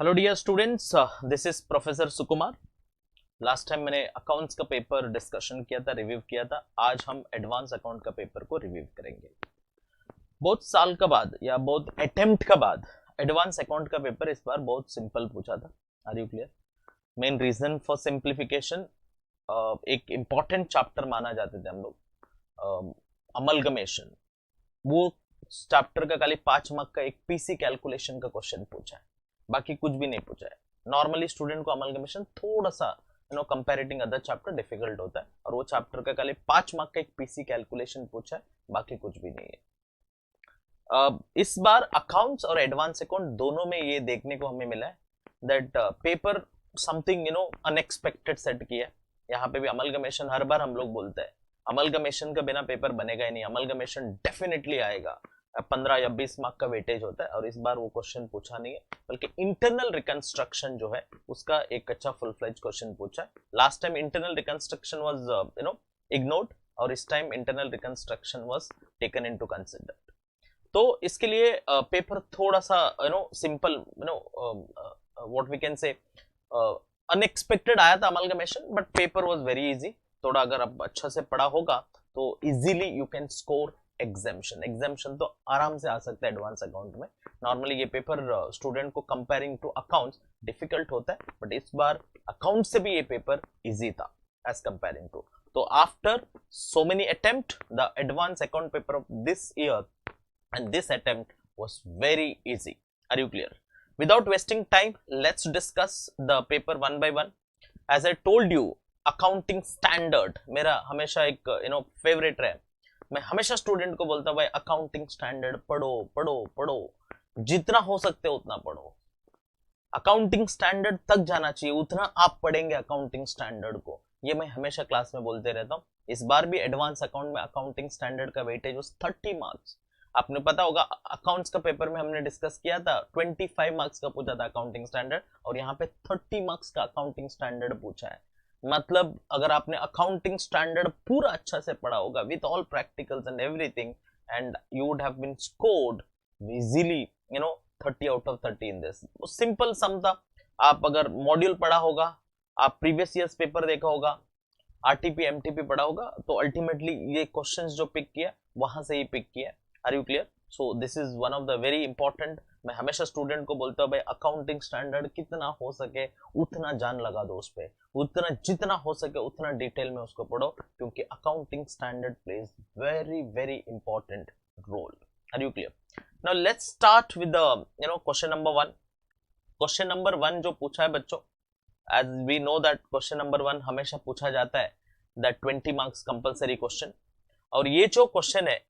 Hello dear students, this is professor Sukumar. Last time मैंने accounts का paper discussion किया था, रिव्यू किया था। आज हम एडवांस अकाउंट का पेपर को रिव्यू करेंगे। बहुत साल का बाद या बहुत अटेम्प्ट का बाद एडवांस अकाउंट का पेपर इस बार बहुत सिंपल पूछा था। Are you clear? Main reason for simplification, एक इंपॉर्टेंट चैप्टर माना जाते थे हम लोग, अमलगमेशन। वो चैप्टर का खाली 5 मार्क का एक पीसी कैलकुलेशन का क्वेश्चन पूछा है, बाकी कुछ भी नहीं पूछा है। नॉर्मली स्टूडेंट को अमलगमेशन थोड़ा सा कंपैरेटिंग अदर चैप्टर डिफिकल्ट होता है, और वो चैप्टर का खाली 5 मार्क का एक पीसी कैलकुलेशन पूछा है, बाकी कुछ भी नहीं है। इस बार अकाउंट्स और एडवांस अकाउंट दोनों में ये देखने को हमें मिला है that paper something unexpected set किया है। यहाँ पे भी अमलगमेशन हर बार हम लोग बोलते हैं अमलगमेशन का बिना पेपर बनेगा ही नहीं, अमलगमेशन डेफिनेटली आएगा। 15 या 20 मार्क का वेटेज होता है, और इस बार वो क्वेश्चन पूछा नहीं है, बल्कि इंटरनल रिकंस्ट्रक्शन जो है उसका एक अच्छा फुल फ्लेज क्वेश्चन पूछा है। Last time internal reconstruction was ignored, और इस time internal reconstruction was taken into consider. तो इसके लिए पेपर थोड़ा सा simple, what we can say unexpected आया था amalgamation, but paper was very easy. थोड़ा अगर आप अच्छा से पढ़ा होगा तो easily you can score exemption तो आराम से आ सकता है एडवांस अकाउंट में। नॉर्मली ये पेपर स्टूडेंट को कंपेयरिंग टू अकाउंट्स डिफिकल्ट होता है, बट इस बार अकाउंट से भी ये पेपर इजी था एज कंपेयरिंग टू। तो after so many attempt the advance account paper of this year and this attempt was very easy. Are you clear? Without wasting time, let's discuss the paper one by one. As I told you, accounting standard मेरा हमेशा एक favourite रहा है। मैं हमेशा student को बोलता हूँ भाई अकाउंटिंग स्टैंडर्ड पढ़ो पढ़ो पढ़ो, जितना हो सकते उतना पढ़ो। अकाउंटिंग स्टैंडर्ड तक जाना चाहिए, उतना आप पढ़ेंगे अकाउंटिंग स्टैंडर्ड को, ये मैं हमेशा क्लास में बोलते रहता हूँ। इस बार भी एडवांस अकाउंट में अकाउंटिंग स्टैंडर्ड का वेटेज was 30 मार्क्स। आपने पता होगा अकाउंट्स का पेपर में हमने डिस्कस किया था 25 मार्क्स का पूछा था अकाउंटिंग स्टैंडर्ड, और यहाँ पे 30 मार्क्स का अकाउंटिंग स्टैंडर्ड पूछा है। मतलब अगर आपने अकाउंटिंग स्टैंडर्ड पूरा अच्छा से पढ़ा होगा with all practicals and everything, and you would have been scored easily 30 out of 30 in this. Simple sum था। आप अगर मॉड्यूल पढ़ा होगा, आप प्रीवियस ईयर्स पेपर देखा होगा, आरटीपी एमटीपी पढ़ा होगा, तो अल्टीमेटली ये क्वेश्चंस जो पिक किया वहां से ही पिक किया। Are you clear? So this is one of the very important. मैं हमेशा स्टूडेंट को बोलता हूँ भाई अकाउंटिंग स्टैंडर्ड कितना हो सके उतना जान लगा दो उस पे, उतना जितना हो सके उतना डिटेल में उसको पढ़ो, क्योंकि accounting standard plays very very important role. Are you clear? Now let's start with question number 1। Question number 1 जो पूछा है बच्चों, as we know that question number 1 हमेशा पूछा जाता है, that 20 मार्क्स कंपलसरी क्वेश्चन। और ये जो क्वेश्चन है,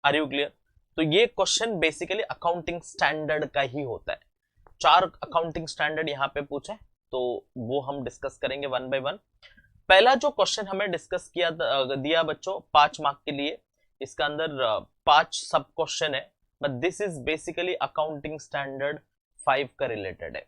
आर यू क्लियर, तो ये क्वेश्चन बेसिकली अकाउंटिंग स्टैंडर्ड का ही होता है। 4 अकाउंटिंग स्टैंडर्ड यहाँ पे पूछा है, तो वो हम डिस्कस करेंगे वन बाय वन। पहला जो क्वेश्चन हमें डिस्कस किया दिया बच्चों 5 मार्क के लिए, इसका अंदर 5 सब क्वेश्चन है, but this is basically accounting standard 5 का रिलेटेड है।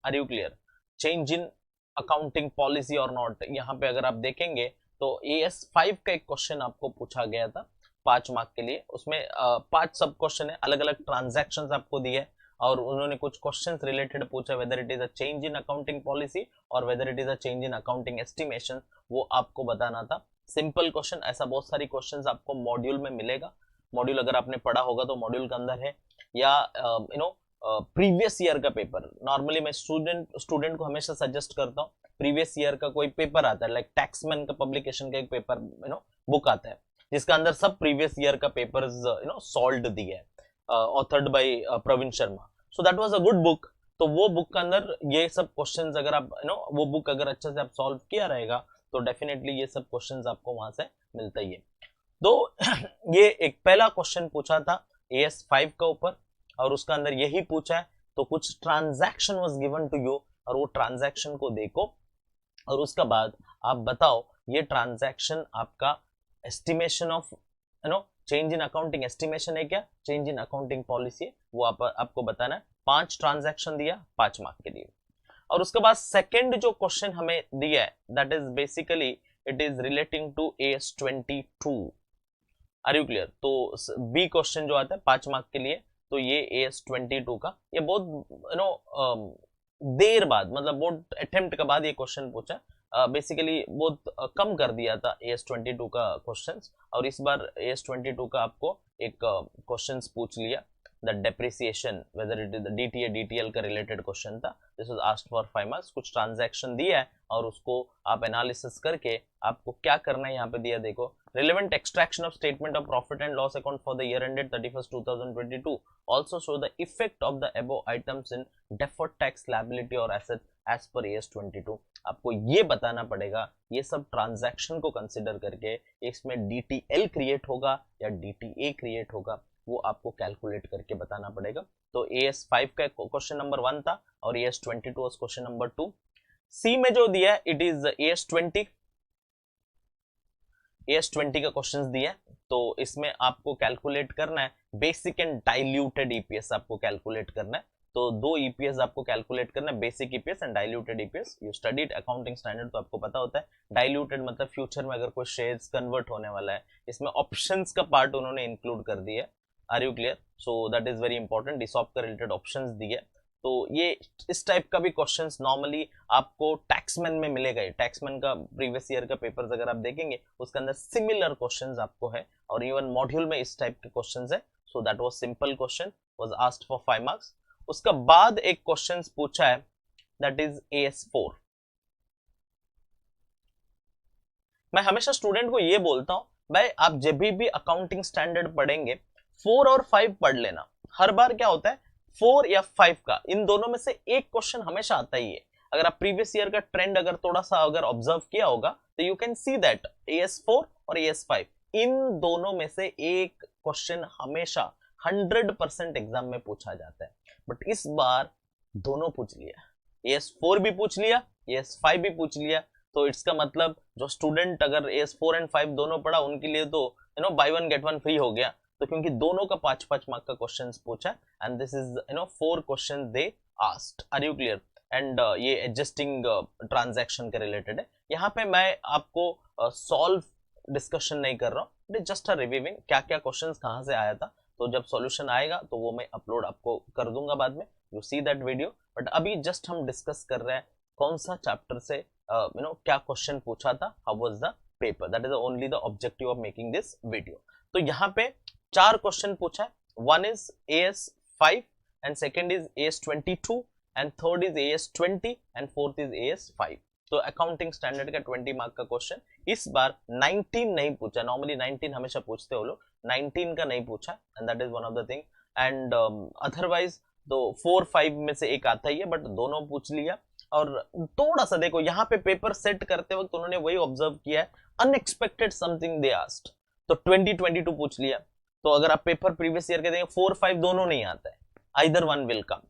Are you clear? Change in accounting policy और नॉट, यहाँ पे अगर आप देखेंगे तो AS5 का एक क्वेश्चन आपको पूछा गया था 5 मार्क के लिए। उसमें 5 सब क्वेश्चन है, अलग अलग ट्रांजैक्शंस आपको दिए, और उन्होंने कुछ क्वेश्चंस रिलेटेड पूछा, whether it is a change in accounting policy और whether it is a change in accounting estimation, वो आपको बताना था। सिंपल क्वेश्चन, ऐसा बहुत सारी क्वेश्चंस आपको मॉड्यूल में मिलेगा। मॉड्यूल अगर आपने पढ़ा होगा तो मॉड्यूल के अंदर है, या प्रीवियस ईयर का पेपर। नॉर्मली मैं स्टूडेंट को हमेशा सजेस्ट करता हूँ, प्रीवियस ईयर का कोई पेपर आता है, लाइक टैक्समैन का पब्लिकेशन का एक पेपर बुक आता है, जिसका अंदर सब प्रीवियस ईयर का पेपर्स सॉल्व्ड दिए है, authored by Praveen Sharma. So that was a good book. तो वो बुक के अंदर ये सब क्वेश्चंस अगर आप वो बुक अगर अच्छे से आप सॉल्व किया रहेगा तो डेफिनेटली ये सब क्वेश्चंस आपको वहां से मिलता ही है। तो ये एक पहला क्वेश्चन पूछा था AS5 का ऊपर, और उसका अंदर यही पूछा है, तो कुछ transaction was given to you, और वो ट्रांजैक्शन को देखो, और उसका बाद आप बताओ ये ट्रांजैक्शन आपका estimation of change in accounting estimation है क्या, चेंज इन अकाउंटिंग पॉलिसी है, वो आपको बताना है। 5 ट्रांजैक्शन दिया 5 मार्क के लिए। और उसके बाद सेकंड जो क्वेश्चन हमें दिया है, that is basically it is relating to AS22। Are you clear? तो बी क्वेश्चन जो आता है 5 मार्क के लिए, तो ये AS22 का ये बहुत देर बाद, मतलब बहुत अटेम्प्ट के बाद ये क्वेश्चन पूछा। बेसिकली बहुत कम कर दिया था AS22 का क्वेश्चंस, और इस बार AS22 का आपको एक क्वेश्चंस पूछ लिया। The depreciation weather it is DTA DTL का रिलेटेड क्वेश्चन था। This was asked for 5 marks. कुछ ट्रांजैक्शन दिया है और उसको आप एनालिसिस करके आपको क्या करना है यहाँ पे दिया, देखो। relevant extraction of statement of profit and loss account for the year ended 31st 2022 also show the effect of the above items in deferred tax liability or asset as per AS22। आपको ये बताना पड़ेगा ये सब transaction को consider करके इसमें DTL create होगा या DTA क्रिएट होगा, वो आपको कैलकुलेट करके बताना पड़ेगा। तो AS5 का क्वेश्चन नंबर 1 था और AS22 क्वेश्चन नंबर 2। सी में जो दिया है इट इज AS20 का क्वेश्चंस दिया है, तो इसमें आपको कैलकुलेट करना है बेसिक एंड डाइल्यूटेड EPS आपको कैलकुलेट करना है। तो दो EPS आपको कैलकुलेट करना है, basic EPS and diluted EPS। You studied accounting standard तो आपको पता होता है। डाइल्यूटेड मतलब फ्यूचर में अगर कोई शेयर्स कन्वर्ट होने वाला है, इसमें ऑप्शंस का पार्ट उन्होंने इंक्लूड कर दिया है। Are you clear? So that is very important. ESOP का रिलेटेड ऑप्शंस दिए, तो ये इस टाइप का भी क्वेश्चंस नॉर्मली आपको टैक्समैन में मिलेगा। टैक्समैन का प्रीवियस ईयर का पेपर्स अगर आप देखेंगे उसके अंदर सिमिलर क्वेश्चंस आपको है, और इवन मॉड्यूल में इस टाइप के क्वेश्चंस है। सो that was simple question, was asked for 5 marks. उसका बाद एक क्वेश्चंस पूछा है दैट इज AS4। मैं हमेशा स्टूडेंट को ये बोलता हूं, भाई आप जब भी अकाउंटिंग स्टैंडर्ड पढ़ेंगे 4 और 5 पढ़ लेना। हर बार क्या होता है 4 या 5 का, इन दोनों में से एक क्वेश्चन हमेशा आता ही है। अगर आप प्रीवियस ईयर का ट्रेंड अगर थोड़ा सा अगर ऑब्जर्व किया होगा तो you can see that AS4 और AS5 इन दोनों में से एक क्वेश्चन हमेशा 100% एग्जाम में पूछा जाता है। बट इस बार दोनों पूछ लिया, AS4 भी पूछ लिया, AS5 भी पूछ लिया। तो इसका मतलब जो स्टूडेंट अगर AS4 एंड 5 दोनों पढ़ा उनके लिए तो बाय 1 गेट 1 फ्री हो गया। तो क्योंकि दोनों का 5-5 मार्क का क्वेश्चंस पूछा, and this is 4 question they asked. Are you clear? And ये एडजस्टिंग ट्रांजैक्शन के रिलेटेड है। यहाँ पे मैं आपको सॉल्व डिस्कशन नहीं कर रहा हूँ, it is just a reviewing क्या क्या क्वेश्चंस कहाँ से आया था। तो जब सॉल्यूशन आएगा तो वो मैं अपलोड आपको कर दूंगा बाद में, you see that video. But अभी जस्ट हम डिस्कस कर रहे हैं कौन सा चैप्टर से क्या क्वेश्चन पूछा था, how was the paper. That is only the objective of making this video. तो यहाँ पे 4 क्वेश्चन पूछा है। One is AS5 and second is AS22 and third is AS20 and fourth is AS5। तो अकाउंटिंग स्टैंडर्ड का 20 mark का question इस बार 19 नहीं पूछा। नॉर्मली 19 हमेशा पूछते हो लोग, 19 का नहीं पूछा, and that is one of the thing. And otherwise तो 4-5 में से एक आता ही है, बट दोनों पूछ लिया। और थोड़ा सा देखो यहाँ पे पेपर सेट करते वक्त उन्होंने वही ऑब्जर्व किया है, अनएक्सपेक्टेड समथिंग दे आस्क्ड। तो 2022 पूछ लिया। तो अगर आप पेपर प्रीवियस ईयर के देंगे 4-5 दोनों नहीं आता है, आइदर वन विल कम।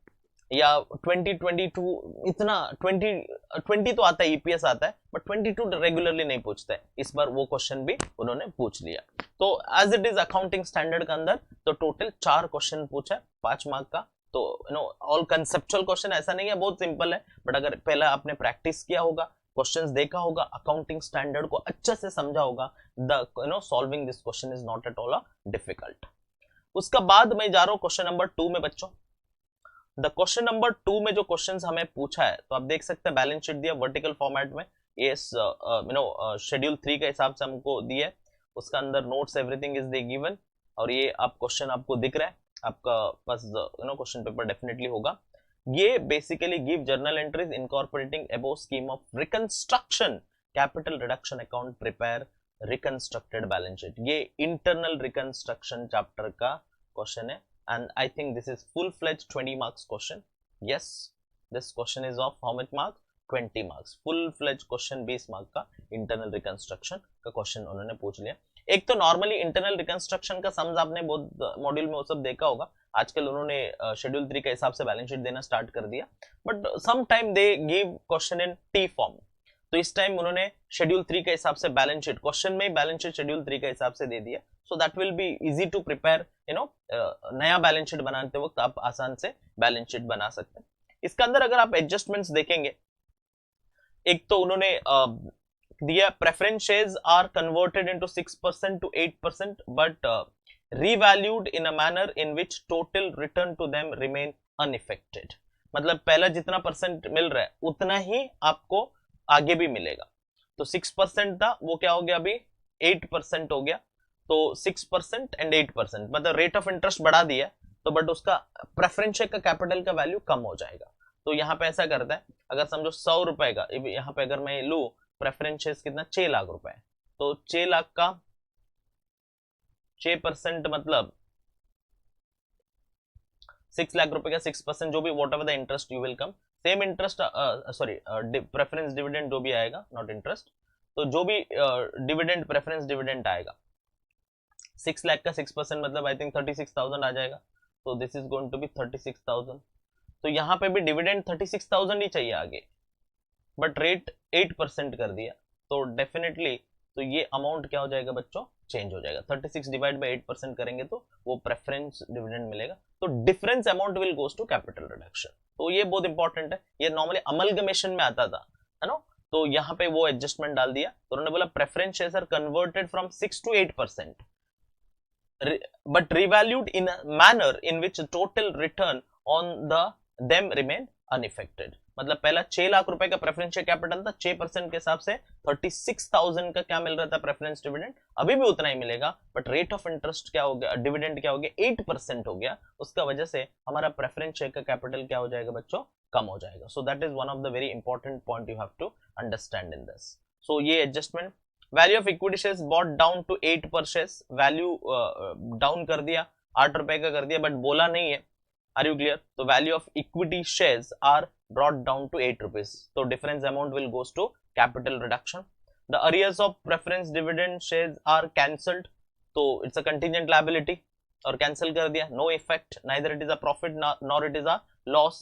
या 2022 इतना 20 तो आता है, EPS आता है, बट 22 रेगुलरली नहीं पूछते हैं। इस बार वो क्वेश्चन भी उन्होंने पूछ लिया। तो as it is accounting standard के अंदर तो टोटल 4 क्वेश्चन पूछा है 5 मार्क का। तो ऑल कंसेप्चुअल क्वेश्चन, ऐसा नहीं है बहुत सिंपल है, बट अगर पहला आपने प्रैक्टिस किया होगा, क्वेश्चंस देखा होगा, अकाउंटिंग स्टैंडर्ड को अच्छे से समझा होगा, the solving this question is not at all difficult. उसका बाद मैं जा रहा हूं क्वेश्चन नंबर 2 में बच्चों। द क्वेश्चन नंबर 2 में जो क्वेश्चंस हमें पूछा है, तो आप देख सकते हैं बैलेंस शीट दिया वर्टिकल फॉर्मेट में, शेड्यूल 3 के हिसाब से हमको दिया है। उसका अंदर notes everything is they given, और ये आप क्वेश्चन आपको दिख रहा है आपका पास, क्वेश्चन पेपर डेफिनेटली होगा। ये basically give journal entries incorporating above scheme of reconstruction capital reduction account prepare reconstructed balance sheet. ये इंटरनल रिकंस्ट्रक्शन चैप्टर का क्वेश्चन है, and I think this is full-fledged 20 marks question. Yes, this question is of how much mark? 20 marks. Full-fledged question 20 mark का internal reconstruction का question उन्होंने पूछ लिया। एक तो नॉर्मली इंटरनल रिकंस्ट्रक्शन का सम्स आपने बहुत मॉड्यूल में वो सब देखा होगा। आजकल उन्होंने शेड्यूल 3 के हिसाब से बैलेंस शीट देना स्टार्ट कर दिया, but some time they give question in T form. तो इस टाइम उन्होंने शेड्यूल 3 के हिसाब से बैलेंस शीट, क्वेश्चन में बैलेंस शीट शेड्यूल 3 के हिसाब से दे दिया। So that will be easy to prepare, नया बैलेंस शीट बनाते वक्त आप आसान से बैलेंस शीट बना सकते हैं। इसके अंदर अगर आप एडजस्टमेंट्स देखेंगे, एक तो उन्होंने दिया preference shares are converted into 6% to 8%, but revalued in a manner in which total return to them remain unaffected। मतलब पहला जितना परसेंट मिल रहा है उतना ही आपको आगे भी मिलेगा। तो 6% था वो क्या हो गया अभी 8% हो गया। तो 6% एंड 8% मतलब रेट ऑफ इंटरेस्ट बढ़ा दिया तो बट उसका प्रेफरेंस शेयर का कैपिटल का वैल्यू कम हो जाएगा। तो यहाँ पे ऐसा करता है अगर समझो 100 रुपए का, यहाँ पे अगर मैं लू प्रेफरेंस शेयर कितना 6 लाख रुपए, तो 6 लाख का 6% मतलब 6 लाख रुपए का 6% जो भी what ever the interest you will come, same interest sorry preference dividend जो भी आएगा नॉट इंटरेस्ट, तो जो भी डिविडेंड प्रेफरेंस डिविडेंड आएगा 6 लाख का 6% मतलब आई थिंक 36,000 आ जाएगा। तो this is going to be 36,000। तो यहाँ पे भी डिविडेंड 36,000 ही चाहिए आगे, बट रेट 8% कर दिया तो डेफिनेटली तो ये अमाउंट क्या हो जाएगा बच्चों चेंज हो जाएगा। 36 डिवाइड बाय 8% करेंगे तो वो प्रेफरेंस डिविडेंड मिलेगा। तो difference amount will goes to capital reduction. तो ये बहुत इंपॉर्टेंट है, ये नॉर्मली अमलगमेशन में आता था है ना। तो यहाँ पे वो एडजस्टमेंट डाल दिया तो उन्होंने बोला preference shares are converted from 6 to 8% but revalued in a manner in which total return on them remain unaffected। मतलब पहला 6 लाख रुपए का प्रेफरेंस शेयर कैपिटल था, 6% के हिसाब से 36,000 का क्या मिल रहा था प्रेफरेंस डिविडेंड, अभी भी उतना ही मिलेगा बट रेट ऑफ इंटरेस्ट क्या हो गया, डिविडेंड क्या हो गया 8% हो गया। उसका वजह से हमारा प्रेफरेंस शेयर का कैपिटल क्या हो जाएगा बच्चों कम हो जाएगा। So that is one of the very important point you have to understand in this. So ये adjustment value of equity shares bought down to 8 per share, value down कर दिया 8 रुपए का कर दिया बट बोला नहीं है। Are you clear? तो value of equity shares are brought down to 8 rupees, so difference amount will goes to capital reduction। The arrears of preference dividend shares are cancelled, so it's a contingent liability और cancel कर दिया, no effect, neither it is a profit nor it is a loss।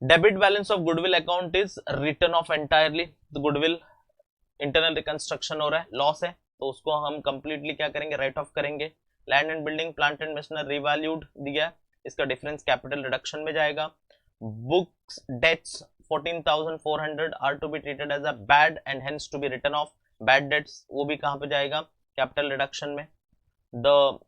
Debit balance of goodwill account is written off entirely, the goodwill internal reconstruction हो रहा है, loss है तो उसको हम completely क्या करेंगे write off करेंगे। Land and building plant and machinery revalued दिया, इसका difference capital reduction में जाएगा। Books debts 14,400 are to be treated as a bad and hence to be written off। bad debts वो भी कहां पे जाएगा कैपिटल रिडक्शन में। द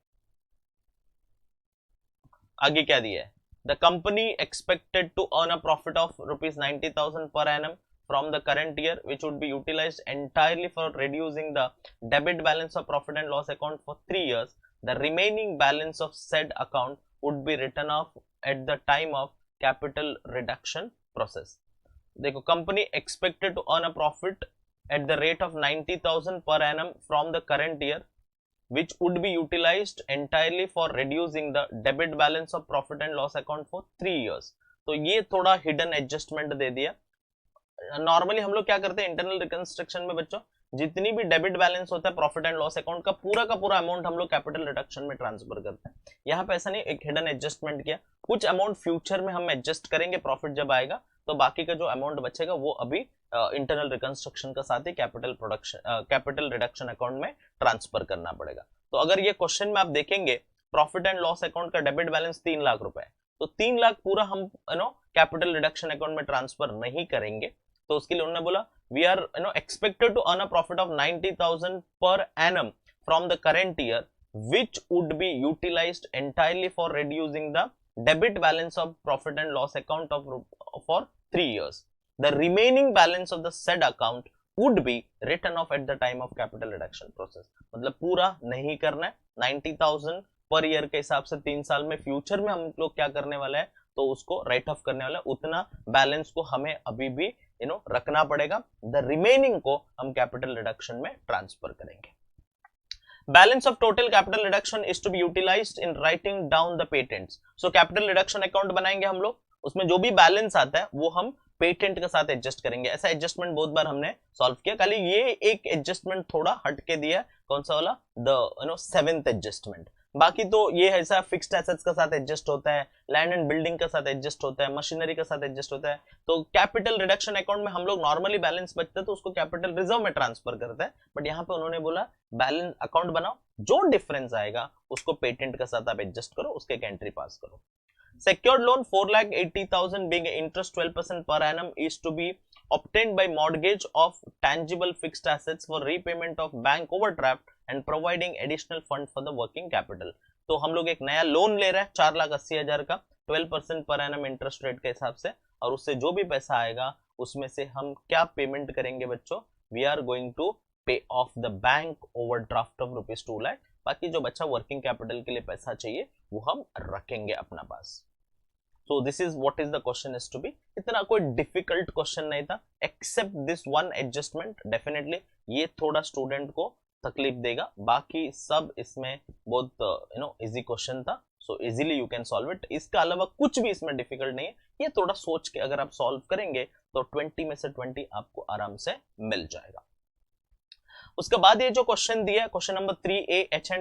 आगे क्या दिया है, the company expected to earn a profit of ₹90,000 per annum from the current year which would be utilized entirely for reducing the debit balance of profit and loss account for 3 years। the remaining balance of said account would be written off at the time of capital reduction process. देखो company expected to earn a profit at the rate of 90,000 per annum from the current year which would be utilized entirely for reducing the debit balance of profit and loss account for 3 years। तो ये थोड़ा hidden adjustment दे दिया। Normally हम लोग क्या करते हैं internal reconstruction में बच्चों, जितनी भी डेबिट बैलेंस होता है प्रॉफिट एंड लॉस अकाउंट का पूरा अमाउंट हम लोग कैपिटल रिडक्शन में ट्रांसफर करते हैं। यहाँ पे ऐसा नहीं, एक हिडन एडजस्टमेंट किया, कुछ अमाउंट फ्यूचर में हम एडजस्ट करेंगे प्रॉफिट जब आएगा, तो बाकी का जो अमाउंट बचेगा वो अभी इंटरनल रिकंस्ट्रक्शन का साथ ही कैपिटल रिडक्शन अकाउंट में ट्रांसफर करना पड़ेगा। तो अगर ये क्वेश्चन में आप देखेंगे प्रॉफिट एंड लॉस अकाउंट का डेबिट बैलेंस 3 लाख रुपए, तो 3 लाख पूरा हम कैपिटल रिडक्शन अकाउंट में ट्रांसफर नहीं करेंगे। तो उसके लिए उन्होंने बोला we are expected to earn a profit of 90,000 per annum from the current year which would be utilized entirely for reducing the debit balance of profit and loss account for 3 years। the remaining balance of the said account would be written off at the time of capital reduction process। मतलब पूरा नहीं करना है, 90,000 per year के हिसाब से 3 साल में फ्यूचर में हम लोग क्या करने वाले हैं तो उसको राइट ऑफ करने वाला है, उतना बैलेंस को हमें अभी भी रखना पड़ेगा। द रिमेनिंग को हम कैपिटल रिडक्शन में ट्रांसफर करेंगे। Balance of total capital reduction is to be utilised in writing down the patents. So capital reduction account बनाएंगे हम लोग, उसमें जो भी बैलेंस आता है वो हम पेटेंट के साथ एडजस्ट करेंगे। ऐसा एडजस्टमेंट बहुत बार हमने सॉल्व किया, खाली ये एक एडजस्टमेंट थोड़ा हटके दिया, कौन सा वाला, द 7th एडजस्टमेंट। बाकी तो ये ऐसा फिक्स्ड एसेट्स का साथ एडजस्ट होता है, लैंड एंड बिल्डिंग का साथ एडजस्ट होता है, मशीनरी का साथ एडजस्ट होता है। तो कैपिटल रिडक्शन अकाउंट में हम लोग नॉर्मली बैलेंस बचता है तो उसको कैपिटल रिजर्व में ट्रांसफर करते हैं, बट यहाँ पे उन्होंने बोला बैलेंस अकाउंट बनाओ, जो डिफरेंस आएगा उसको पेटेंट के साथ आप एडजस्ट करो, उसके एक एंट्री पास करो। Secured loan 4,80,000 being interest 12% per annum is to be obtained by mortgage of tangible fixed assets for repayment of bank overdraft and providing additional fund for the working capital. तो हम लोग एक नया loan ले रहे हैं 4,80,000 का 12% पर एनम इंटरेस्ट रेट के हिसाब से, और उससे जो भी पैसा आएगा उसमें से हम क्या पेमेंट करेंगे बच्चों, वी आर गोइंग टू पे of the bank overdraft of ₹2 lakh. बाकी जो बच्चा वर्किंग कैपिटल के लिए पैसा चाहिए वो हम रखेंगे अपना पास। So this is what is the question is to be. इतना कोई डिफिकल्ट क्वेश्चन नहीं था except this one adjustment. Definitely ये थोड़ा स्टूडेंट को तकलीफ देगा, बाकी सब इसमें बहुत इजी क्वेश्चन था। So easily you can solve it. इसका अलावा कुछ भी इसमें डिफिकल्ट नहीं है, ये थोड़ा सोच के अगर आप सॉल्व करेंगे तो 20 में से 20 आपको आराम से मिल जाएगा। उसके बाद ये जो क्वेश्चन दिया है question number 3A H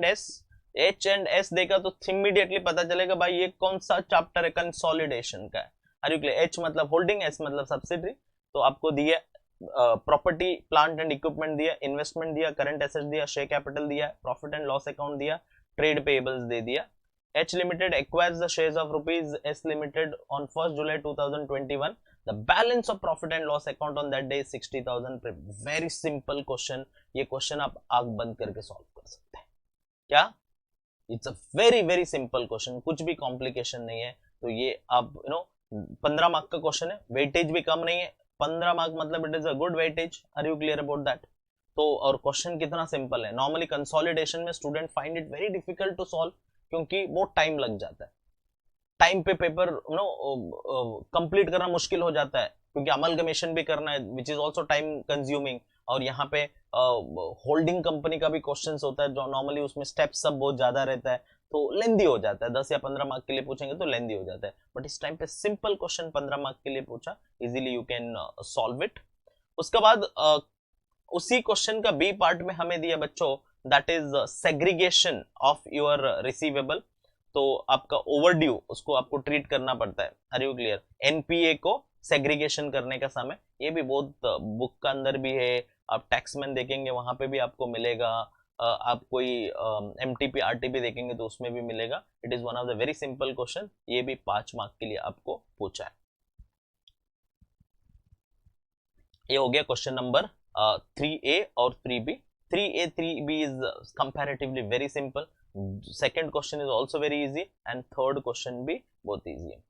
and S देगा तो इमीडिएटली पता चलेगा भाई ये कौन सा चैप्टर है, कंसोलिडेशन का है। Are you clear? एच मतलब होल्डिंग, एस मतलब सब्सिडरी। तो आपको दिया प्रॉपर्टी प्लांट एंड इक्विपमेंट दिया, इन्वेस्टमेंट दिया, करंट एसेट्स दिया, शेयर कैपिटल दिया, प्रॉफिट एंड लॉस अकाउंट दिया, ट्रेड पेएबल्स दे दिया। H Limited acquires the shares of rupees S Limited on 1st July 2021. The balance of profit and loss account on that day is 60,000. Very simple question. ये question आप आंख बंद करके solve कर सकते हैं। क्या? It's a very very simple question, कुछ भी कॉम्प्लिकेशन नहीं है। तो ये आप 15 मार्क का क्वेश्चन है, वेटेज भी कम नहीं है। 15 मार्क मतलब it is a good weightage. Are you clear about that? तो और क्वेश्चन कितना सिंपल है। नॉर्मली कंसोलिडेशन में student find it very difficult to solve क्योंकि बहुत टाइम लग जाता है, टाइम पे पेपर कंप्लीट करना मुश्किल हो जाता है क्योंकि अमलगमेशन भी करना है which is also time consuming. और यहाँ पे होल्डिंग कंपनी का भी क्वेश्चंस होता है जो नॉर्मली उसमें स्टेप्स सब बहुत ज्यादा रहता है तो लेंदी हो जाता है। 10 या 15 मार्क के लिए पूछेंगे तो लेंदी हो जाता है, बट इस टाइम पे सिंपल क्वेश्चन 15 मार्क के लिए पूछा, easily you can solve it. उसके बाद उसी क्वेश्चन का बी पार्ट में हमें दिया बच्चों that is segregation of your receivable. तो आपका ओवरड्यू उसको आपको ट्रीट करना पड़ता है। Are you clear? एनपीए को सेग्रीगेशन करने का समय, ये भी बहुत बुक का अंदर भी है, आप टैक्समैन देखेंगे वहां पे भी आपको मिलेगा, आप कोई एमटीपी आरटीपी देखेंगे तो उसमें भी मिलेगा। It is one of the very simple question, ये भी 5 मार्क के लिए आपको पूछा है। ये हो गया क्वेश्चन नंबर 3A और 3B। 3A 3B is comparatively very simple. Second question is also very easy and third question भी बहुत easy है।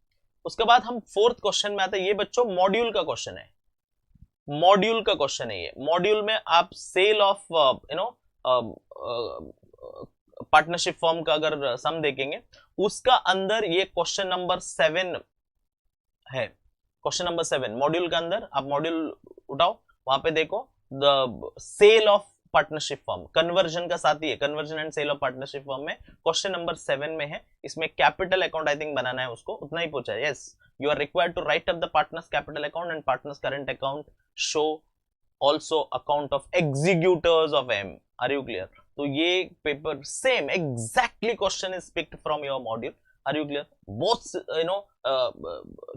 उसके बाद हम फोर्थ क्वेश्चन में आते हैं। ये बच्चों मॉड्यूल का क्वेश्चन है, मॉड्यूल का क्वेश्चन है ये। मॉड्यूल में आप सेल ऑफ पार्टनरशिप फर्म का अगर सम देखेंगे उसका अंदर ये क्वेश्चन नंबर 7 है। क्वेश्चन नंबर 7 मॉड्यूल का अंदर आप मॉड्यूल उठाओ, वहां पे देखो the sale of partnership firm, conversion का साथ ही है, conversion and sale of partnership firm में क्वेश्चन नंबर 7 में है। इसमें कैपिटल अकाउंट आई थिंक बनाना है, उसको उतना ही पूछा है। Yes, you are required to write up the partners capital account and partners current account, show also account of executors of M. Are you clear? तो ये paper same exactly question is picked from your module. Are you clear? बहुत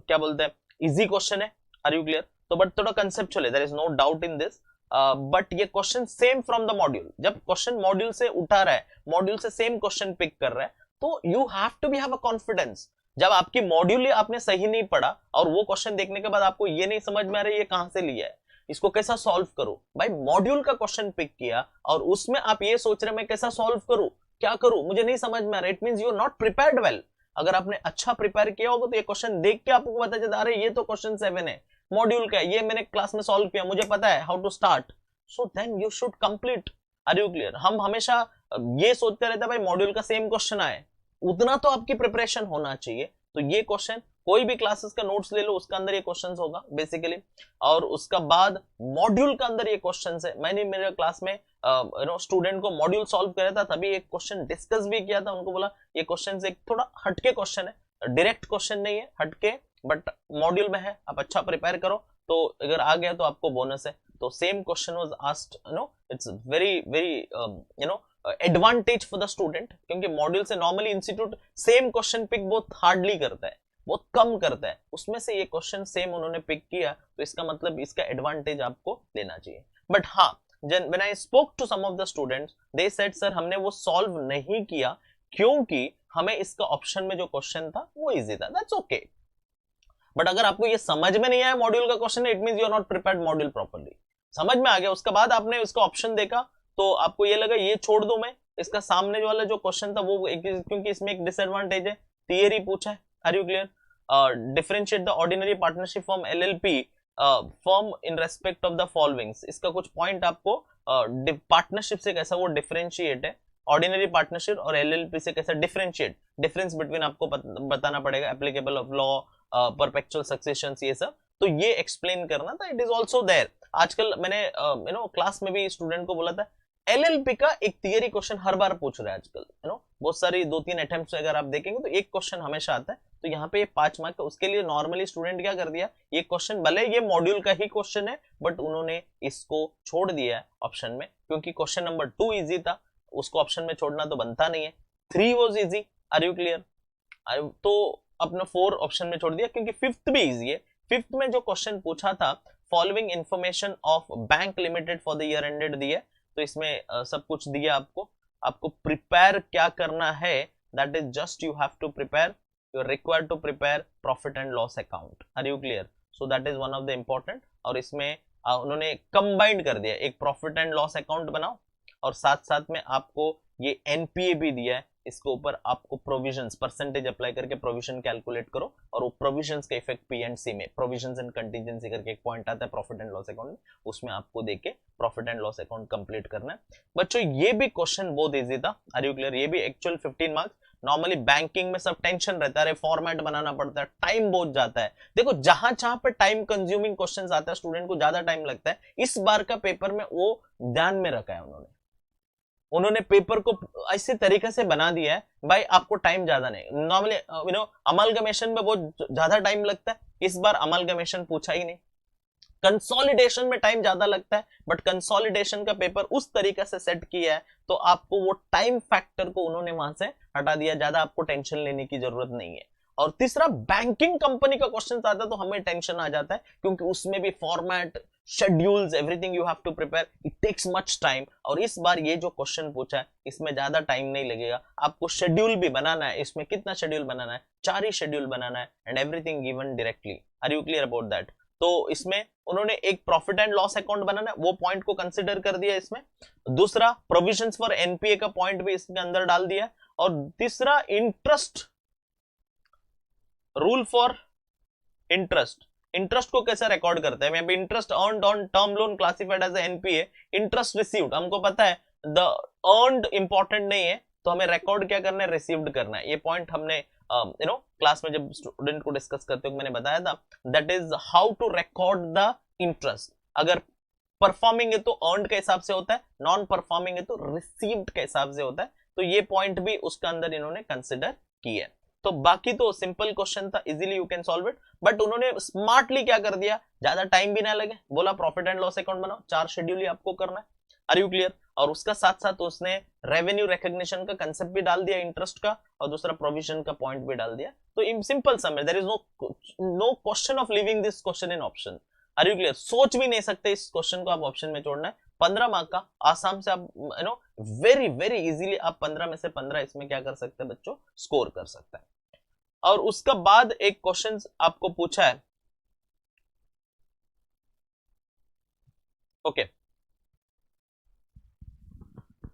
क्या बोलते हैं, easy question है। Are you clear? तो but थोड़ा conceptual है, there is no doubt in this, but ये question same from the module. जब क्वेश्चन मॉड्यूल से उठा रहा है, मॉड्यूल से सेम क्वेश्चन पिक कर रहा है, तो you have to be have a confidence. जब आपकी मॉड्यूल आपने सही नहीं पढ़ा और वो क्वेश्चन देखने के बाद आपको ये नहीं समझ में आ रहा है ये कहां से लिया है, इसको कैसा सॉल्व करूं, भाई मॉड्यूल का क्वेश्चन पिक किया और उसमें आप ये सोच रहे मैं कैसा सॉल्व करूं, क्या करूं, मुझे नहीं समझ में आ रहा, it means you are not prepared well. अगर आपने अच्छा प्रिपेयर किया होगा तो ये क्वेश्चन देख के आपको पता चलता अरे ये तो क्वेश्चन 7 है मॉड्यूल का, ये मैंने क्लास में सॉल्व किया, मुझे पता है how to start, so then you should complete. Are you clear? हम हमेशा ये सोचते रहते हैं भाई मॉड्यूल का सेम क्वेश्चन आए, उतना तो आपकी प्रिपरेशन होना चाहिए। तो ये क्वेश्चन कोई भी क्लासेस का नोट्स ले लो, उसका अंदर ये क्वेश्चंस होगा बेसिकली, और उसका बाद मॉड्यूल का अंदर ये क्वेश्चंस है। मैंने मेरे क्लास में स्टूडेंट को मॉड्यूल सॉल्व कराया था, तभी एक क्वेश्चन डिस्कस भी किया था, उनको बोला ये क्वेश्चन एक थोड़ा हटके क्वेश्चन है, डायरेक्ट क्वेश्चन नहीं है, हटके, बट मॉड्यूल में है, आप अच्छा प्रिपेयर करो तो अगर आ गया तो आपको बोनस है। तो same question was asked, it's very very advantage for the student, क्योंकि मॉड्यूल से normally institute same question pick बहुत हार्डली करता है, बहुत कम करता है, उसमें से ये क्वेश्चन सेम उन्होंने पिक किया, तो इसका मतलब इसका एडवांटेज आपको लेना चाहिए। बट हाँ, when I spoke to some of the students they said sir हमने वो सॉल्व नहीं किया क्योंकि हमें इसका ऑप्शन में जो क्वेश्चन था वो इजी था। दैट्स ओके, बट अगर आपको ये समझ में नहीं आया मॉड्यूल का question, it means you are not prepared module properly. समझ में आ गया, उसके बाद आपने उसका ऑप्शन देखा तो आपको ये लगा ये छोड़ दो मैं, इसका सामने वाला जो क्वेश्चन था वो क्योंकि इसमें एक डिसएडवांटेज है, थियरी पूछा है। Are you clear? Differentiate the ordinary partnership from LLP firm in respect of the followings. इसका कुछ पॉइंट आपको पार्टनरशिप से कैसा वो डिफरेंशिएट है, ऑर्डिनरी पार्टनरशिप और एलएलपी से कैसा डिफरेंशिएट, डिफरेंस बिटवीन आपको बताना पड़ेगा, applicable of law, perpetual succession, ये सब, तो ये एक्सप्लेन करना था। It is also there. आजकल मैंने क्लास में भी स्टूडेंट को बोला था एलएलपी का एक थियरी क्वेश्चन हर बार पूछ रहा है आजकल, बहुत सारी 2-3 अटेम्प्ट अगर आप देखेंगे तो एक क्वेश्चन हमेशा आता है। तो यहाँ पे 5 मार्क का, उसके लिए नॉर्मली स्टूडेंट क्या कर दिया, ये क्वेश्चन भले ये मॉड्यूल का ही क्वेश्चन है बट उन्होंने इसको छोड़ दिया है ऑप्शन में, क्योंकि क्वेश्चन नंबर 2 इजी था, उसको ऑप्शन में छोड़ना तो बनता नहीं है। 3 was easy. Are you clear? तो अपना 4 ऑप्शन में छोड़ दिया, क्योंकि 5th भी इजी है। 5th में जो क्वेश्चन पूछा था, following information of bank limited for the year ended दिया, तो इसमें सब कुछ दिया आपको प्रिपेयर क्या करना है, that is just you have to prepare, you are required to prepare profit and loss account. Are you clear? So that is one of the important. और इसमें उन्होंने कंबाइंड कर दिया, एक प्रॉफिट एंड लॉस अकाउंट बनाओ और साथ साथ में आपको ये एनपीए भी दिया है, इसके ऊपर आपको प्रोविजंस परसेंटेज अप्लाई करके प्रोविजन कैलकुलेट करो, और वो प्रोविजंस का इफेक्ट पीएनसी में, प्रोविजंस एंड कंटीजेंसी करके एक पॉइंट आता है प्रॉफिट एंड लॉस अकाउंट में, उसमें आपको देके profit and loss account complete करना है। बच्चों ये भी क्वेश्चन बहुत इजी था। Are you clear? ये भी एक्चुअल 15 मार्क्स। नॉर्मली बैंकिंग में सब टेंशन रहता है, फॉर्मेट बनाना पड़ता है, टाइम बहुत जाता है। देखो जहां जहां पे टाइम कंज्यूमिंग क्वेश्चन आता है स्टूडेंट को ज्यादा टाइम लगता है, इस बार का पेपर में वो ध्यान में रखा है उन्होंने पेपर को ऐसे तरीके से बना दिया है भाई आपको टाइम ज्यादा नहीं। नॉर्मली अमलगमेशन में बहुत ज्यादा टाइम लगता है, इस बार अमलगमेशन पूछा ही नहीं। कंसोलिडेशन में टाइम ज्यादा लगता है, बट कंसोलिडेशन का पेपर उस तरीके से सेट किया है तो आपको वो टाइम फैक्टर को उन्होंने वहां से हटा दिया, ज्यादा आपको टेंशन लेने की जरूरत नहीं है। और तीसरा, बैंकिंग कंपनी का क्वेश्चन आता है तो हमें टेंशन आ जाता है, क्योंकि उसमें भी format, schedules, everything you have to prepare, it takes much time. और इस बार ये जो क्वेश्चन पूछा है इसमें ज्यादा टाइम नहीं लगेगा, आपको शेड्यूल भी बनाना है। इसमें कितना शेड्यूल बनाना है? 4 ही शेड्यूल बनाना है, and everything given directly. Are you clear about that? तो इसमें उन्होंने एक प्रॉफिट एंड लॉस अकाउंट बनाना है, वो पॉइंट को कंसिडर कर दिया इसमें। दूसरा, प्रोविजंस फॉर एनपीए का पॉइंट भी इसके अंदर डाल दिया। और तीसरा, interest, rule for interest, interest को कैसे रिकॉर्ड करते हैं। Interest earned on term loan classified as NPA, interest received हमको पता है, द अर्न्ड इंपॉर्टेंट नहीं है, तो हमें रिकॉर्ड क्या करना है? रिसीव्ड करना है। ये पॉइंट हमने क्लास में जब स्टूडेंट को डिस्कस करते हुए मैंने बताया था, that is how to record the interest. अगर परफॉर्मिंग है तो अर्न्ड के हिसाब से होता है, नॉन परफॉर्मिंग है तो रिसीव्ड के हिसाब से होता है। तो ये पॉइंट भी उसके अंदर इन्होंने कंसिडर किया है। तो बाकी तो सिंपल क्वेश्चन था, easily you can solve it, but उन्होंने स्मार्टली क्या कर दिया, ज्यादा टाइम भी ना लगे, बोला प्रॉफिट एंड लॉस अकाउंट बनाओ, 4 शेड्यूल ही आपको करना है। Are you clear? और उसका साथ साथ उसने रेवेन्यू रिकॉग्निशन का कंसेप्ट भी डाल दिया इंटरेस्ट का, और दूसरा प्रोविजन का पॉइंट भी डाल दिया। तो सिंपल सम है, there is no question of leaving this question in option. Are you clear? सोच भी नहीं सकते इस क्वेश्चन को आप ऑप्शन में छोड़ना है। 15 मार्क का आसाम से आप वेरी वेरी इजीली आप 15 में से 15 इसमें क्या कर सकते हैं बच्चों? स्कोर कर सकते हैं। और उसका बाद एक क्वेश्चन आपको पूछा है, okay,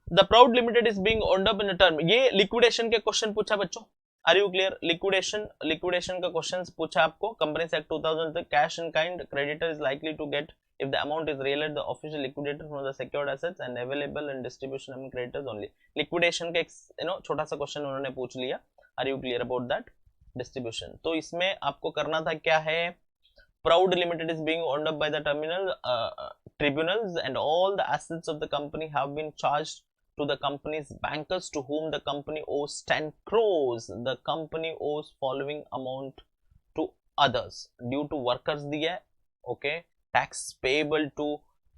the Proud Limited is being wound up in a term, ये लिक्विडेशन के क्वेश्चन पूछा बच्चों। Are you clear? लिक्विडेशन का क्वेश्चन पूछा आपको। Companies act 2000, cash in kind creditor is likely to get if the amount is realized the official liquidator from the secured assets and available in distribution among creditors only। liquidation का एक छोटा सा question उन्होंने पूछ लिया। Are you clear about that? Distribution, तो इसमें आपको करना था क्या है, Proud Limited is being owned up by the tribunals and all the assets of the company have been charged to the company's bankers to whom the company owes 10 crores. The company owes following amount to others due to workers दिया है, okay, tax payable to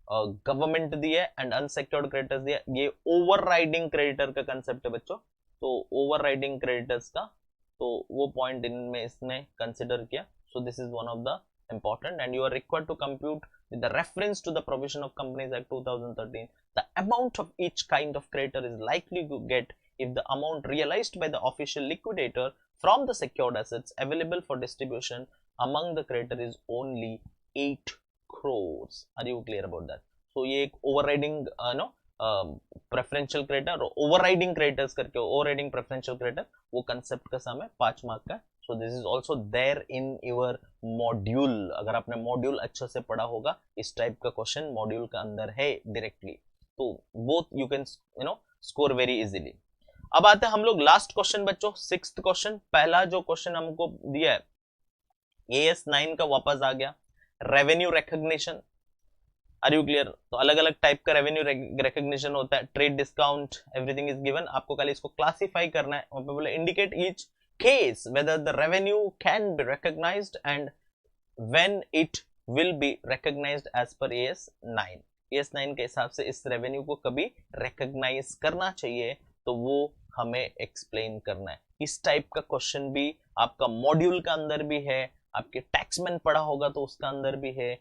government दिया है and unsecured creditors दिया। ये overriding creditor का concept है बच्चों, तो ओवरराइडिंग क्रेडिटर्स का तो वो पॉइंट इनमें इसने कंसिडर किया। So this is one of the important, and you are required to compute with the reference to the provision of Companies Act 2013 the amount of each kind of creditor is likely to get if the amount realized by the official liquidator from the secured assets available for distribution among the creditor is only 8 crores. Are you clear about that? So ये एक overriding preferential creditor, overriding creditors करके, overriding preferential creditor, वो concept का sum है 5 mark का। So this is also there in your module. अगर आपने module अच्छे से पढ़ा होगा, इस टाइप का क्वेश्चन मॉड्यूल का अंदर है डायरेक्टली, तो both you can score very easily. अब आते हैं हम लोग लास्ट क्वेश्चन बच्चों, 6th क्वेश्चन। पहला जो क्वेश्चन हमको दिया है AS9 का वापस आ गया, revenue recognition. Are you clear? तो अलग अलग टाइप का रेवेन्यू रिकॉग्निशन होता है, trade discount, everything is given. आपको खाली इसको क्लासिफाई करना है। वहां पे बोले indicate each case whether the revenue can be recognised and when it will be recognised as per AS9। AS9 के हिसाब से इस रेवेन्यू को कभी रिकॉग्नाइज करना चाहिए, तो वो हमें एक्सप्लेन करना है। इस टाइप का क्वेश्चन भी आपका मॉड्यूल का अंदर भी है, आपके टैक्समैन पढ़ा होगा तो उसका अंदर भी है,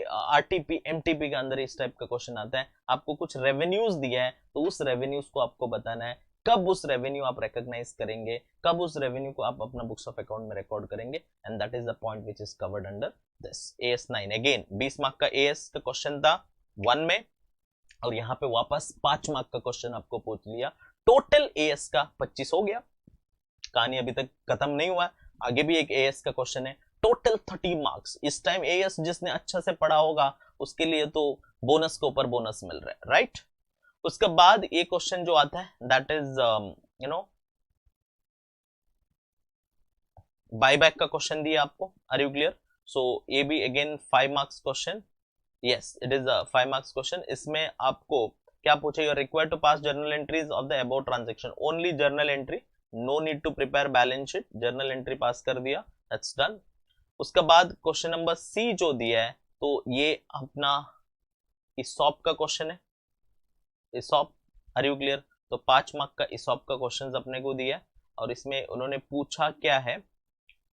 आरटीपी एमटीपी का अंदर इस टाइप का क्वेश्चन आता है। आपको कुछ रेवेन्यूज दिया है, तो उस रेवेन्यूज को आपको बताना है, कब उस रेवेन्यू आप रिकॉग्नाइज करेंगे, कब उस रेवेन्यू को आप अपना बुक्स ऑफ अकाउंट में रिकॉर्ड करेंगे, and that is the point which is covered under this AS9। Again 20 mark का AS का क्वेश्चन था 1 में, और यहाँ पे वापस 5 मार्क का क्वेश्चन आपको पूछ लिया। टोटल AS का 25 हो गया। कहानी अभी तक खत्म नहीं हुआ, आगे भी एक AS का क्वेश्चन है, टोटल 30 मार्क्स। इस टाइम AS जिसने अच्छा से पढ़ा होगा उसके लिए तो बोनस के ऊपर बोनस मिल रहा है, राइट? उसके बाद ये क्वेश्चन जो आता है दैट इज बायबैक का क्वेश्चन दिया आपको। Are you clear? सो ये भी again 5 marks question. Yes, it is a 5 marks question. इसमें आपको क्या पूछे, you are required to pass journal entries of the above transaction, only journal entry, no need to prepare balance sheet. Journal entry pass कर दिया, that's done. उसके बाद question number C जो दिया है, तो ये अपना इसॉप का क्वेश्चन है। ESOP, are you clear? तो 5 मार्क का इसॉप का क्वेश्चन अपने को दिया, और इसमें उन्होंने पूछा क्या है,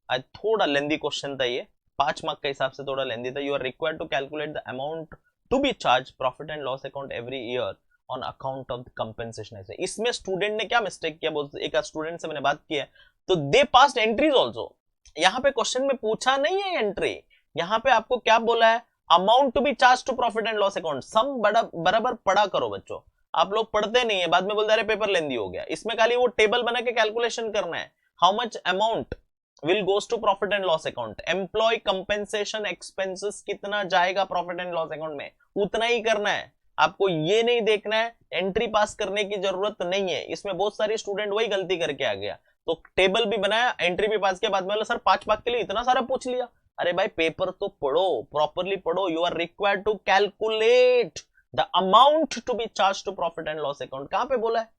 आज थोड़ा लेंदी क्वेश्चन था ये, 5 मार्क के हिसाब से थोड़ा लेंदी था। You are required to calculate the amount to be charge profit and loss account every year on account of compensation. इसमें स्टूडेंट ने क्या मिस्टेक किया, एक स्टूडेंट से मैंने बात की है, तो दे पास्ड एंट्रीज ऑल्सो। यहाँ पे क्वेश्चन में पूछा नहीं है एंट्री, यहाँ पे आपको क्या बोला है, amount to be charge to profit and loss account. सम बराबर पढ़ा करो बच्चों, आप लोग पढ़ते नहीं है, बाद में बोलते हैं पेपर लेंदी हो गया। इसमें खाली वो टेबल बना के कैलकुलेशन करना है, how much amount will goes to profit and loss account, employ compensation expenses कितना जाएगा प्रॉफिट एंड लॉस अकाउंट में, उतना ही करना है। आपको ये नहीं देखना है एंट्री पास करने की जरूरत नहीं है। इसमें बहुत सारे स्टूडेंट वही गलती करके आ गया, तो टेबल भी बनाया, एंट्री भी पास किया, बाद में सर 5 मार्क के लिए इतना सारा पूछ लिया। अरे भाई पेपर तो पढ़ो, प्रॉपरली पढ़ो। You are required to calculate the amount to be charge to profit and loss account. कहां पे बोला है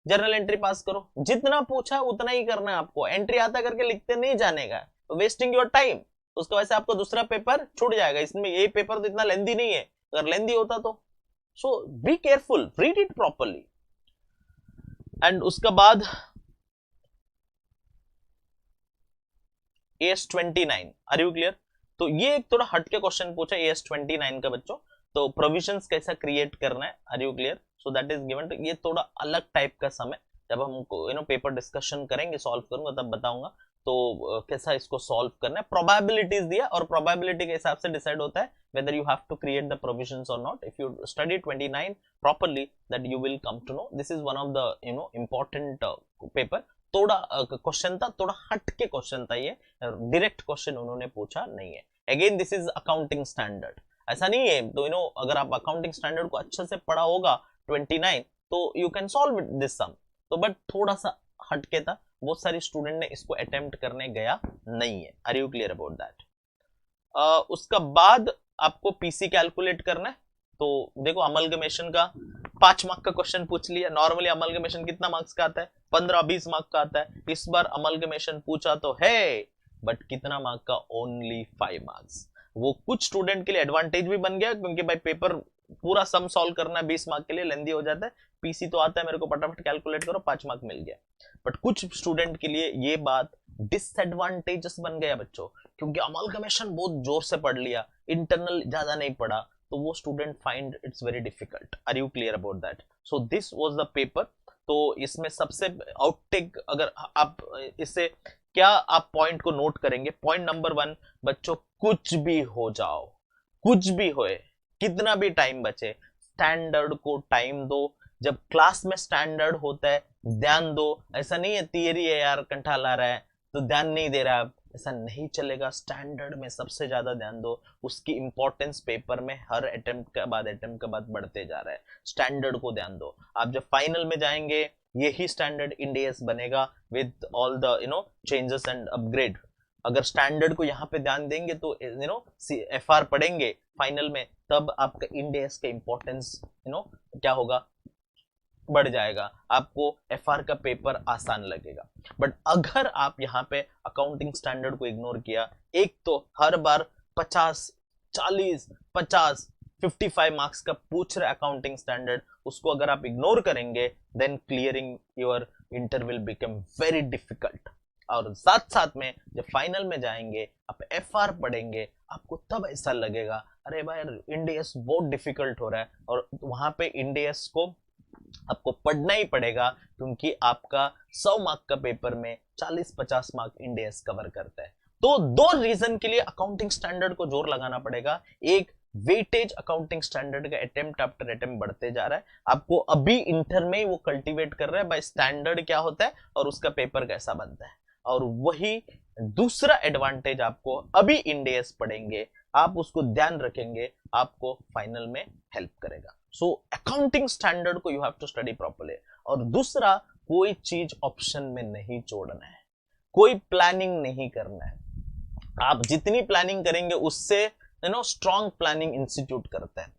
जर्नल एंट्री पास करो, जितना पूछा उतना ही करना है आपको, एंट्री आता करके लिखते नहीं जाने का, वेस्टिंग योर टाइम। उसके वजह से आपको दूसरा पेपर छूट जाएगा। इसमें ये पेपर तो इतना लेंदी नहीं है, अगर लेंदी होता तो। So be careful, read it properly. And उसके बाद AS29, आर यू क्लियर? तो ये एक थोड़ा हटके क्वेश्चन पूछा AS29 का बच्चों, तो प्रोविजंस कैसा क्रिएट करना है, are you clear? So that is given. ये थोड़ा अलग टाइप का सम है, जब हम पेपर डिस्कशन करेंगे, सॉल्व करूंगा तब बताऊंगा तो कैसा इसको सॉल्व करना है। प्रोबेबिलिटीज दिया, और प्रोबेबिलिटी के हिसाब से डिसाइड होता है whether you have to create the provisions or not. If you study 29 properly, that you will come to know. This is one of the important paper. थोड़ा क्वेश्चन था, थोड़ा हट के क्वेश्चन था, ये डायरेक्ट क्वेश्चन उन्होंने पूछा नहीं है। Again this is accounting standard, ऐसा नहीं है तो अगर आप अकाउंटिंग स्टैंडर्ड को अच्छे से पढ़ा होगा 29, तो यू कैन सॉल्व दिस सम। तो बट थोड़ा सा हटके था, बहुत सारे स्टूडेंट ने इसको अटेम्प्ट करने गया नहीं है। Are you clear about that? उसका बाद आपको पीसी कैलकुलेट करना है। तो देखो अमलगमेशन का 5 मार्क का क्वेश्चन पूछ लिया। नॉर्मली अमलगमेशन कितना मार्क्स का आता है, 15-20 मार्क का आता है। इस बार अमलगमेशन पूछा तो है, बट कितना मार्क का, ओनली 5 मार्क्स। वो कुछ स्टूडेंट के लिए एडवांटेज भी बन गया, क्योंकि भाई पेपर पूरा सम सॉल्व करना है 20 मार्क के लिए, लेंदी हो जाता है। पीसी तो आता है मेरे को, फटाफट कैलकुलेट करो, 5 मार्क मिल गया। बट कुछ स्टूडेंट के लिए ये बात डिसएडवांटेजेस बन गया बच्चों, क्योंकि अमलगमेशन बहुत जोर से पढ़ लिया, इंटरनल ज्यादा नहीं पढ़ा, तो वो student find it's very difficult. Are you clear about that? So this was the paper. तो इसमें सबसे आउटटेक, अगर आप इससे क्या आप पॉइंट को नोट करेंगे, पॉइंट नंबर 1 बच्चों, कुछ भी हो जाओ, कुछ भी होए, कितना भी टाइम बचे, स्टैंडर्ड को टाइम दो। जब क्लास में स्टैंडर्ड होता है ध्यान दो। ऐसा नहीं है थियरी है यार कंठा ला रहा है तो ध्यान नहीं दे रहा है, ऐसा नहीं चलेगा। स्टैंडर्ड में सबसे ज्यादा ध्यान दो, उसकी इंपॉर्टेंस पेपर में हर अटेम्प्ट के बाद बढ़ते जा रहा है। स्टैंडर्ड को ध्यान दो। आप जब फाइनल में जाएंगे यही स्टैंडर्ड इंडियस बनेगा with all the changes and upgrade. अगर स्टैंडर्ड को यहाँ पे ध्यान देंगे तो एफआर पढ़ेंगे फाइनल में, तब आपका इंडियस का इंपॉर्टेंस क्या होगा, बढ़ जाएगा, आपको एफआर का पेपर आसान लगेगा। बट अगर आप यहाँ पे अकाउंटिंग स्टैंडर्ड को इग्नोर किया, एक तो हर बार 50 40 50 55 मार्क्स का पूछ रहे अकाउंटिंग स्टैंडर्ड, उसको अगर आप इग्नोर करेंगे then clearing your inter will become very difficult. और साथ साथ में जब फाइनल में जाएंगे आप एफआर पढ़ेंगे, आपको तब ऐसा लगेगा अरे भाई इंडियस बहुत डिफिकल्ट हो रहा है। और वहां पे इंडियस को आपको पढ़ना ही पड़ेगा क्योंकि आपका 100 मार्क का पेपर में 40-50 मार्क इंडियस कवर करता है। तो दो रीजन के लिए अकाउंटिंग स्टैंडर्ड को जोर लगाना पड़ेगा। एक, वेटेज अकाउंटिंग स्टैंडर्ड का अटेम्प्ट आफ्टर अटेम्प्ट बढ़ते जा रहा है, आपको अभी इंटर में वो कल्टीवेट कर रहा है भाई स्टैंडर्ड क्या होता है और उसका पेपर कैसा बनता है। और वही दूसरा एडवांटेज, आपको अभी इंडियस पढ़ेंगे, आप उसको ध्यान रखेंगे, आपको फाइनल में हेल्प करेगा। सो अकाउंटिंग स्टैंडर्ड को you have to study properly. और दूसरा, कोई चीज ऑप्शन में नहीं छोड़ना है, कोई प्लानिंग नहीं करना है। आप जितनी प्लानिंग करेंगे उससे स्ट्रॉन्ग प्लानिंग इंस्टीट्यूट करता है।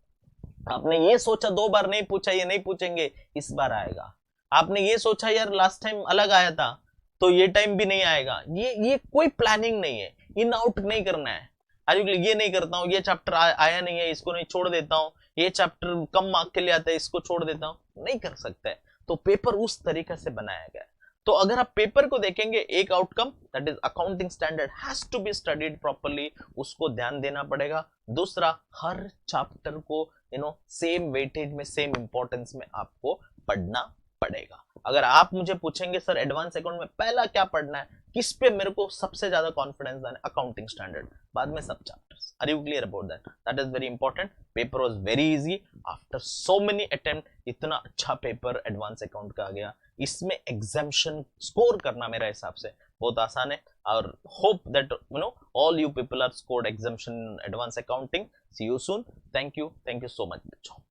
आपने ये सोचा 2 बार नहीं पूछा, ये नहीं पूछेंगे, इस बार आएगा। आपने ये सोचा यार लास्ट टाइम अलग आया था तो ये टाइम भी नहीं आएगा। ये कोई प्लानिंग नहीं है, इन आउट नहीं करना है। अरे ये नहीं करता हूँ, ये चैप्टर आया नहीं है इसको नहीं छोड़ देता हूँ, ये चैप्टर कम मार्क के लिए आता है इसको छोड़ देता हूँ, नहीं कर सकता है। तो पेपर उस तरीके से बनाया गया है। तो अगर आप पेपर को देखेंगे, एक outcome that is accounting standard has to be studied properly, उसको ध्यान देना पड़ेगा। दूसरा, हर चैप्टर को सेम वेटेज में सेम इंपॉर्टेंस में आपको पढ़ना पड़ेगा। अगर आप मुझे पूछेंगे सर एडवांस अकाउंट में पहला क्या पढ़ना है, किस पे मेरे को सबसे ज्यादा कॉन्फिडेंस है, अकाउंटिंग स्टैंडर्ड, बाद में सब chapters. Are you clear about that? That is very important. Paper was very easy after so many attempt, इतना अच्छा पेपर एडवांस अकाउंट का आ गया। इसमें एग्जामिशन स्कोर करना मेरे हिसाब से बहुत आसान है। और hope that all you people are scored examination advance accounting. See you soon. Thank you so much बच्चों।